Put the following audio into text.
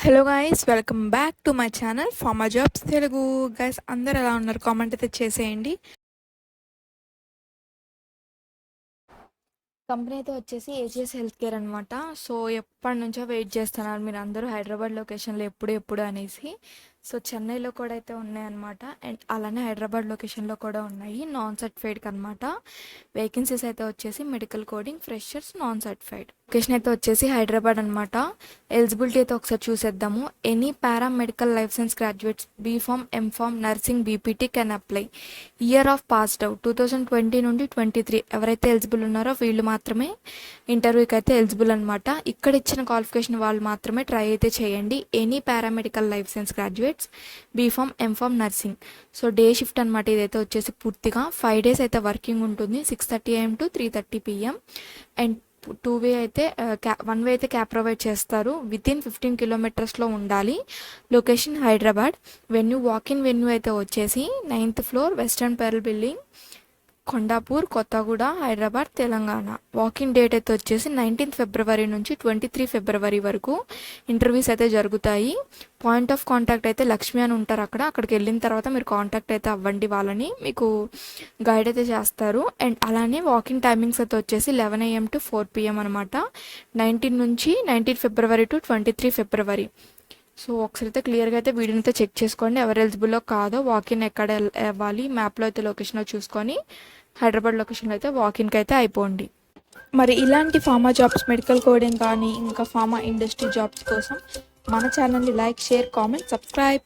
Hello guys, welcome back to my channel pharma jobs Telugu. Guys అందరు ఎలా ఉన్నారు? Comment అయితే చేసేయండి. కంపెనీ అయితే వచ్చేసి ఏజిఎస్ హెల్త్ కేర్ అనమాట. సో ఎప్పటి నుంచో వెయిట్ చేస్తున్నారు మీరు అందరూ హైదరాబాద్ లొకేషన్లో ఎప్పుడు అనేసి. సో చెన్నైలో కూడా అయితే ఉన్నాయన్నమాట, అండ్ అలానే హైదరాబాద్ లొకేషన్లో కూడా ఉన్నాయి నాన్ సర్టిఫైడ్కి అనమాట. వేకెన్సీస్ అయితే వచ్చేసి medical coding freshers non certified. Location అయితే వచ్చేసి హైదరాబాద్ అనమాట. ఎలిజిబిలిటీ అయితే ఒకసారి చూసేద్దాము. Any paramedical licence graduates BPharm MPharm nursing BPT can apply. Year of passed out 2020 నుండి 23 ఎవరైతే ఎలిజిబుల్ ఉన్నారో వీళ్ళు మాత్రమే ఇంటర్వ్యూకి అయితే ఎలిజిబుల్ అనమాట. ఇక్కడ ఇచ్చిన క్వాలిఫికేషన్ వాళ్ళు మాత్రమే ట్రై అయితే చేయండి. Any paramedical licence graduates BPharm MPharm nursing. So day shift అనమాట. ఇదైతే వచ్చేసి పూర్తిగా 5 days అయితే వర్కింగ్ ఉంటుంది. 6:30 AM to 3:30 PM. And 2 way అయితే 1 way అయితే క్యాబ్ ప్రొవైడ్ చేస్తారు. వితిన్ 15 kilometers ఉండాలి. Location Hyderabad. Venue walk-in venue అయితే వచ్చేసి 9th floor western pearl building, Kondapur, Kothaguda, Hyderabad, Telangana. Walking date అయితే వచ్చేసి 19th February నుంచి 23 February వరకు ఇంటర్వ్యూస్ అయితే జరుగుతాయి. పాయింట్ ఆఫ్ కాంటాక్ట్ అయితే లక్ష్మి అని ఉంటారు. అక్కడికి వెళ్ళిన తర్వాత మీరు కాంటాక్ట్ అయితే అవ్వండి, వాళ్ళని మీకు గైడ్ అయితే చేస్తారు. అండ్ అలానే వాకింగ్ టైమింగ్స్ అయితే వచ్చేసి 11 AM to 4 PM అనమాట. 19 February to 23 February. సో ఒకసారి అయితే క్లియర్గా అయితే వీడియోని అయితే చెక్ చేసుకోండి, ఎవరు ఎలిజిబుల్లో కాదో. వాకిన్ ఎక్కడ అవ్వాలి మ్యాప్లో అయితే లొకేషన్లో చూసుకొని హైదరాబాద్ లొకేషన్లో అయితే వాకిన్కి అయితే అయిపోండి. మరి ఇలాంటి ఫార్మా జాబ్స్, మెడికల్ కోడింగ్ కానీ ఇంకా ఫార్మా ఇండస్ట్రీ జాబ్స్ కోసం మన ఛానల్ని లైక్, షేర్, కామెంట్, సబ్స్క్రైబ్.